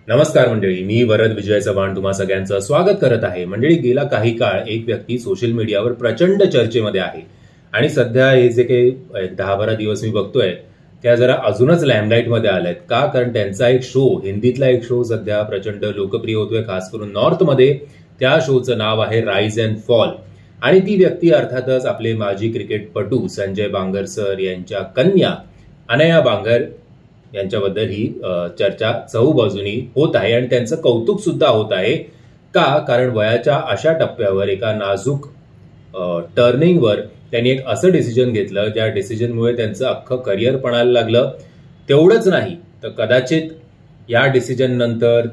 नमस्कार मंडळी, मी वरद विजय चव्हाण तुम्हा सगळ्यांचं स्वागत करत आहे. मंडळी, गेला काही काळ एक व्यक्ती सोशल मीडियावर प्रचंड चर्चेमध्ये आहे आणि सध्या हे जे काही 10-12 दिवस मी बघतोय त्या जरा अजूनच लॅमलाईटमध्ये आल्यात. का? कारण त्यांचा एक शो, हिंदीतला एक शो सध्या प्रचंड लोकप्रिय होतोय, खास करून नॉर्थमध्ये. त्या शोचं नाव आहे राईज अँड फॉल आणि ती व्यक्ती अर्थातच आपले माजी क्रिकेटपटू संजय बांगर सर यांच्या कन्या अनया बांगर यांच्याबद्दल ही चर्चा चहूबाजूनी होत आहे आणि त्यांचं कौतुक सुद्धा होत आहे. का? कारण वयाच्या अशा टप्प्यावर एका नाजूक टर्निंगवर त्यांनी एक असं डिसिजन घेतलं ज्या डिसिजनमुळे त्यांचं अख्खं करिअर पणाला लागलं. तेवढंच नाही तर कदाचित या डिसिजन नंतर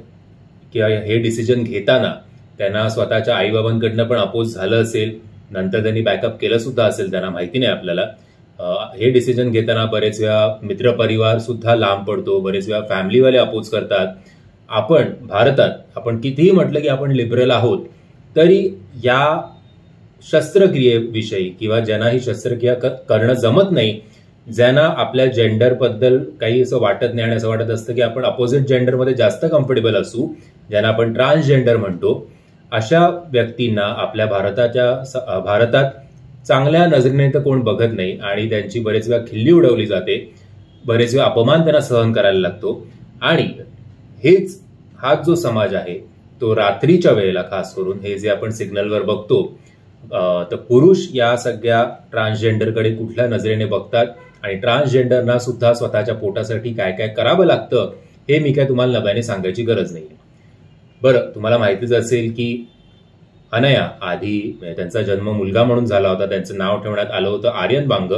किंवा हे डिसिजन घेताना त्यांना स्वतःच्या आईबाबांकडनं पण अपोज झालं असेल. नंतर त्यांनी बॅकअप केलं सुद्धा असेल, त्यांना माहिती नाही आपल्याला. हे डिसिजन घेताना बरेच वेळा मित्रपरिवार सुद्धा लांब पडतो, बरेच वेळा फॅमिलीवाले अपोज करतात. आपण भारतात आपण कितीही म्हटलं की आपण लिबरल आहोत, तरी या शस्त्रक्रियेविषयी किंवा ज्यांना ही शस्त्रक्रिया करणं जमत नाही, ज्यांना आपल्या जेंडरबद्दल काही असं वाटत नाही आणि असं वाटत असतं की आपण अपोजिट जेंडरमध्ये जास्त कम्फर्टेबल असू, ज्यांना आपण ट्रान्सजेंडर म्हणतो, अशा व्यक्तींना आपल्या भारतात चांगल्या नजरेने तर कोण बघत नाही आणि त्यांची बरेच वेळा खिल्ली उडवली जाते, बरेच वेळा अपमान त्यांना सहन करायला लागतो. आणि हा जो समाज आहे तो रात्रीच्या वेळेला खास करून हे जे आपण सिग्नलवर बघतो, तर पुरुष या सगळ्या ट्रान्सजेंडरकडे कुठल्या नजरेने बघतात आणि ट्रान्सजेंडरना सुद्धा स्वतःच्या पोटासाठी काय काय करावं लागतं हे मी काय तुम्हाला नव्याने सांगायची गरज नाही. बरं, तुम्हाला माहितीच असेल की अनया आधी त्यांचा जन्म मुलगा म्हणून झाला होता. त्यांचं नाव ठेवण्यात आलं होतं आर्यन बांग.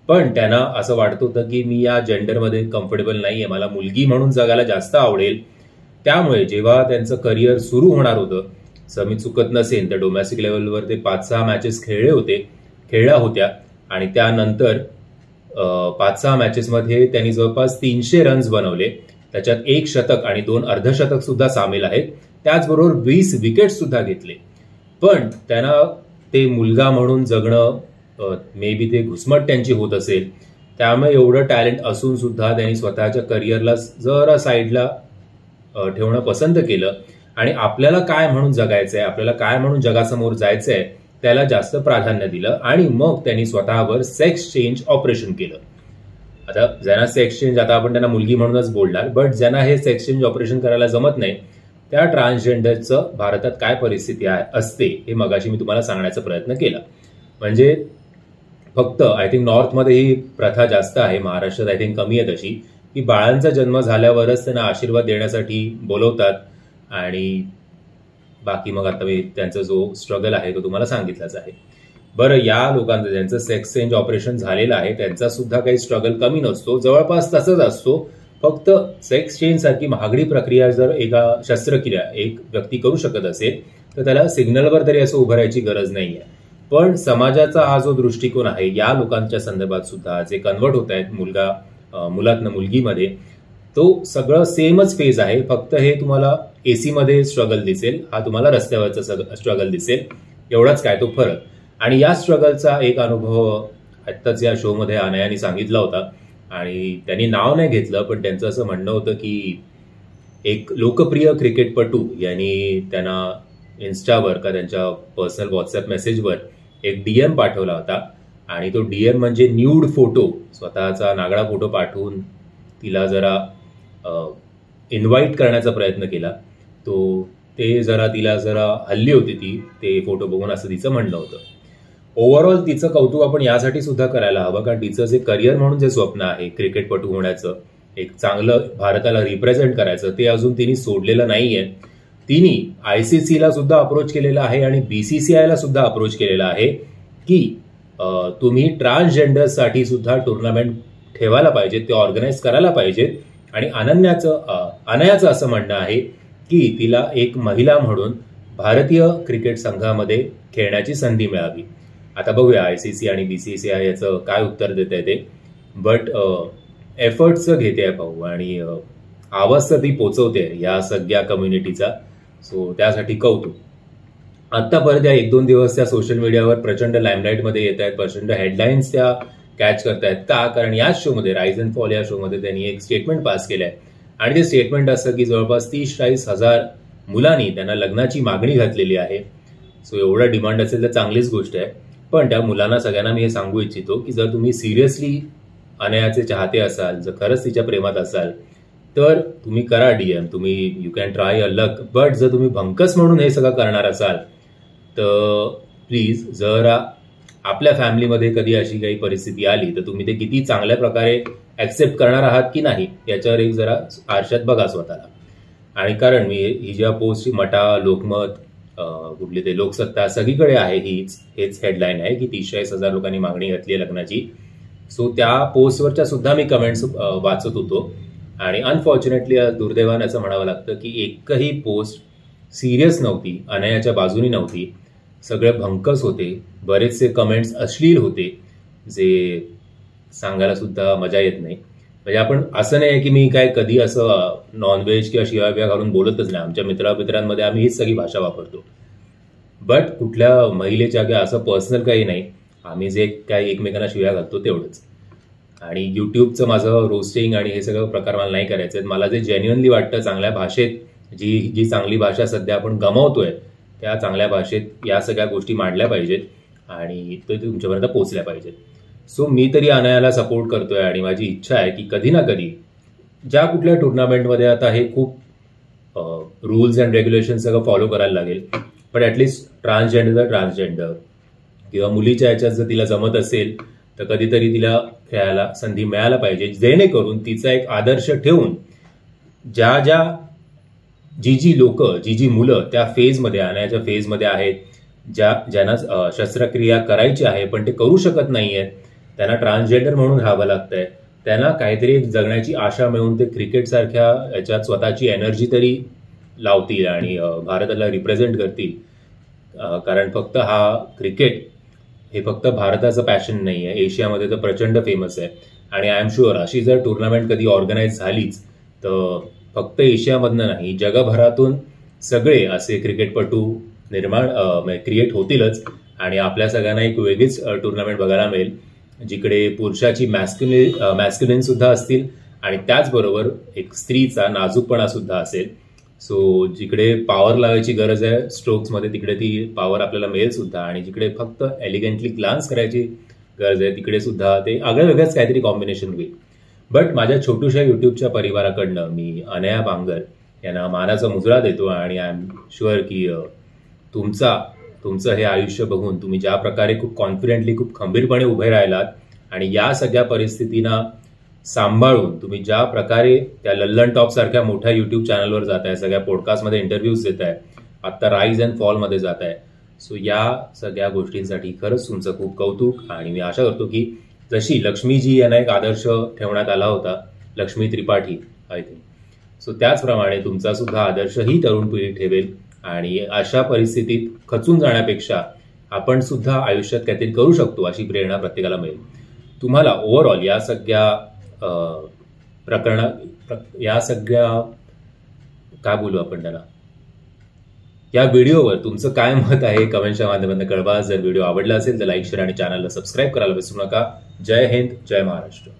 पण त्यांना असं वाटत होतं की मी या जेंडरमध्ये कम्फर्टेबल नाहीये, मला मुलगी म्हणून जगायला जास्त आवडेल. त्यामुळे जेव्हा त्यांचं करिअर सुरू होणार होतं, असं मी चुकत नसेल तर डोमेस्टिक लेवलवर ते 5-6 मॅचेस खेळल्या होत्या आणि त्यानंतर 5-6 मॅचेसमध्ये त्यांनी जवळपास 300 रन्स बनवले. त्याच्यात 1 शतक आणि 2 अर्धशतक सुद्धा सामील आहेत. त्याचबरोबर 20 विकेट सुद्धा घेतले. पण त्यांना ते मुलगा म्हणून जगणं मे बी ते घुसमट त्यांची होत असेल. त्यामुळे एवढं टॅलेंट असून सुद्धा त्यांनी स्वतःच्या करिअरला जरा साईडला ठेवणं पसंत केलं आणि आपल्याला काय म्हणून जगायचंय, आपल्याला काय म्हणून जगासमोर जायचंय त्याला जास्त प्राधान्य दिलं आणि मग त्यांनी स्वतःवर सेक्स चेंज ऑपरेशन केलं. आता ज्यांना सेक्स चेंज, आता आपण त्यांना मुलगी म्हणूनच बोलणार, बट ज्यांना हे सेक्स चेंज ऑपरेशन करायला जमत नाही त्या ट्रान्सजेंडरचं भारतात काय परिस्थिती असते हे मगाशी मी तुम्हाला सांगण्याचा प्रयत्न केला. म्हणजे फक्त आय थिंक नॉर्थमध्ये ही प्रथा जास्त आहे, महाराष्ट्रात आय थिंक कमी आहे तशी, की बाळांचा जन्म झाल्यावरच त्यांना आशीर्वाद देण्यासाठी बोलवतात आणि बाकी मग आता मी त्यांचा जो स्ट्रगल आहे तो तुम्हाला सांगितलाच आहे. बरं, या लोकांचं ज्यांचं सेक्स चेंज ऑपरेशन झालेलं आहे त्यांचा सुद्धा काही स्ट्रगल कमी नसतो, जवळपास तसंच असतो. फक्त सेक्स चेंज सारखी महागडी प्रक्रिया जर एका शस्त्रक्रिया एक व्यक्ती करू शकत असेल तर त्याला सिग्नलवर तरी असं उभं राहायची गरज नाहीये. पण समाजाचा हा जो दृष्टिकोन आहे या लोकांच्या संदर्भात सुद्धा जे कन्वर्ट होत आहेत मुलातनं मुलगीमध्ये, तो सगळं सेमच फेज आहे. फक्त हे तुम्हाला एसी मध्ये स्ट्रगल दिसेल, हा तुम्हाला रस्त्यावरचा स्ट्रगल दिसेल, एवढाच काय तो फरक. आणि या स्ट्रगलचा एक अनुभव आत्ताच या शो मध्ये अनयानी सांगितला होता आणि त्यांनी नाव नाही घेतलं, पण त्यांचं असं म्हणणं होतं की एक लोकप्रिय क्रिकेटपटू यांनी त्यांना इन्स्टावर का त्यांच्या पर्सनल व्हॉट्सअप मेसेजवर एक डीएम पाठवला होता आणि तो डीएम म्हणजे न्यूड फोटो, स्वतःचा नागडा फोटो पाठवून तिला जरा इन्व्हाइट करण्याचा प्रयत्न केला. तिला जरा हल्ली होती ते फोटो बघून असं तिचं म्हणणं होतं. ओव्हरऑल तिचं कौतुक आपण यासाठी सुद्धा करायला हवं कारण तिचं जे करिअर म्हणून जे स्वप्न आहे क्रिकेटपटू होण्याचं, एक चांगलं भारताला रिप्रेझेंट करायचं, ते अजून तिने सोडलेलं नाहीये. तिने आयसीसीला सुद्धा अप्रोच केलेला आहे आणि बीसीसीआयला सुद्धा अप्रोच केलेला आहे की तुम्ही ट्रान्सजेंडरसाठी सुद्धा टुर्नामेंट ठेवायला पाहिजेत, ते ऑर्गनाईज करायला पाहिजेत. आणि अनयाचं असं म्हणणं आहे की तिला एक महिला म्हणून भारतीय क्रिकेट संघामध्ये खेळण्याची संधी मिळावी. आता बघूया आयसीसी आणि बीसीसीआय याचं काय उत्तर देत आहे ते, बट एफर्ट्स घेते भाऊ आणि आवाज तर ती पोचवते या सगळ्या कम्युनिटीचा. सो त्यासाठी कौतुक. आतापर्यंत या 1-2 दिवस त्या सोशल मीडियावर प्रचंड लाईमलाईटमध्ये येत आहेत, प्रचंड हेडलाईन्स त्या कॅच करतायत. का? कारण याच शोमध्ये राईज अँड फॉल या शोमध्ये त्यांनी एक स्टेटमेंट पास केलंय आणि ते स्टेटमेंट असं की जवळपास 30-40 हजार मुलांनी त्यांना लग्नाची मागणी घातलेली आहे. सो एवढा डिमांड असेल तर चांगलीच गोष्ट आहे. पण त्या मुलांना सगळ्यांना मी हे सांगू इच्छितो की जर तुम्ही सिरियसली अनयाचे चाहते असाल, जर खरंच तिच्या प्रेमात असाल, तर तुम्ही करा DM, तुम्ही you can try a luck. But जर तुम्ही भंकस म्हणून हे सगळं करणार असाल तर प्लीज, जर आपल्या फॅमिलीमध्ये कधी अशी काही परिस्थिती आली तर तुम्ही ते किती चांगल्या प्रकारे ऍक्सेप्ट करणार आहात की नाही याच्यावर एक जरा आरशात बघा स्वतःला. आणि कारण मी ही ज्या पोस्टची मटा, लोकमत, कुठली ते लोकसत्ता सगळीकडे आहे, हेच हेडलाईन आहे की 30-40 हजार लोकांनी मागणी घातली आहे लग्नाची. सो त्या पोस्टवरच्या सुद्धा मी कमेंट्स वाचत होतो आणि अनफॉर्च्युनेटली दुर्दैवाने असं म्हणावं लागतं की एकही पोस्ट सिरियस नव्हती, अनयाच्या बाजूनी नव्हती. सगळे भंकस होते, बरेचसे कमेंट्स अश्लील होते जे सांगायला सुद्धा मजा येत नाही. म्हणजे आपण असं नाही की मी काय कधी असं नॉनव्हेज किंवा शिवाय घालून बोलतच नाही. आमच्या मित्रांमध्ये आम्ही हीच सगळी भाषा वापरतो. बट कुठल्या महिलेच्या किंवा असं पर्सनल काही नाही, आम्ही जे काही एकमेकांना शिव्या घालतो तेवढंच. आणि युट्यूबचं माझं रोस्टिंग आणि हे सगळं प्रकार मला नाही करायचे. मला जे जेन्युअनली वाटतं चांगल्या भाषेत, जी चांगली भाषा सध्या आपण गमावतोय त्या चांगल्या भाषेत या सगळ्या गोष्टी मांडल्या पाहिजेत आणि ते तुमच्यापर्यंत पोहोचल्या पाहिजेत. सो मी तरी अनयाला सपोर्ट करतोय आणि माझी इच्छा आहे की कधी ना कधी ज्या कुठल्या टुर्नामेंटमध्ये आता हे खूप रूल्स अँड रेग्युलेशन सगळं फॉलो करायला लागेल, पण ॲटलिस्ट ट्रान्सजेंडर किंवा मुलीच्या ह्याच्यात जर तिला जमत असेल तर कधीतरी तिला खेळायला संधी मिळायला पाहिजे, जेणेकरून तिचा एक आदर्श ठेवून जी मुलं त्या फेजमध्ये, अनयाच्या फेजमध्ये आहेत, ज्यांना शस्त्रक्रिया करायची आहे पण ते करू शकत नाहीये, त्यांना ट्रान्सजेंडर म्हणून राहावं लागतंय, त्यांना काहीतरी जगण्याची आशा मिळून ते क्रिकेट सारख्या याच्यात स्वतःची एनर्जी तरी लावतील आणि भारताला रिप्रेझेंट करतील. कारण फक्त क्रिकेट हे फक्त भारताचं पॅशन नाही आहे, एशियामध्ये तर प्रचंड फेमस आहे. आणि आय एम शुअर अशी जर टुर्नामेंट कधी ऑर्गनाईज झालीच तर फक्त एशियामधनं नाही, जगभरातून सगळे असे क्रिकेटपटू क्रिएट होतीलच आणि आपल्या सगळ्यांना एक वेगळीच टुर्नामेंट बघायला मिळेल, जिकडे पुरुषाची मॅस्क्युलिन सुद्धा असतील आणि त्याचबरोबर एक स्त्रीचा नाजूकपणा सुद्धा असेल. सो जिकडे पॉवर लावायची गरज आहे स्ट्रोक्समध्ये, तिकडे ती पॉवर आपल्याला मिळेल सुद्धा, आणि जिकडे फक्त एलिगंटली ग्लान्स करायची गरज आहे तिकडे सुद्धा ते वेगळंच काहीतरी कॉम्बिनेशन होईल. बट माझ्या छोट्याशा युट्यूबच्या परिवाराकडनं मी अनया बांगर यांना मानाचा मुजरा देतो आणि आय एम शुअर की तुमचं हे आयुष्य बघून तुम्ही ज्या प्रकारे खूप कॉन्फिडेंटली, खूप खंबीरपणे उभे राहिलात आणि या सगळ्या परिस्थितींना सांभाळून तुम्ही ज्या प्रकारे त्या लल्लन टॉप सारख्या मोठ्या युट्यूब चॅनलवर जात आहे, सगळ्या पॉडकास्टमध्ये इंटरव्ह्यूज देत आहे, आत्ता राईज अँड फॉलमध्ये जात आहे. सो या सगळ्या गोष्टींसाठी खरंच तुमचं खूप कौतुक. आणि मी आशा करतो की जशी लक्ष्मीजी यांना एक आदर्श ठेवण्यात आला होता, Lakshmi Tripathi I think, so त्याचप्रमाणे तुमचा सुद्धा आदर्श ही तरुण पिढी ठेवेल आणि अशा परिस्थितीत खचून जाण्यापेक्षा आपण सुद्धा आयुष्यात काहीतरी करू शकतो अशी प्रेरणा प्रत्येकाला मिळेल. तुम्हाला ओव्हरऑल या सगळ्या काय बोलू आपण त्याला, या व्हिडिओवर तुमचं काय मत आहे कमेंटच्या माध्यमातून कळवा. जर व्हिडिओ आवडला असेल तर लाईक, शेअर आणि चॅनलला सबस्क्राईब करायला विसरू नका. जय हिंद, जय महाराष्ट्र.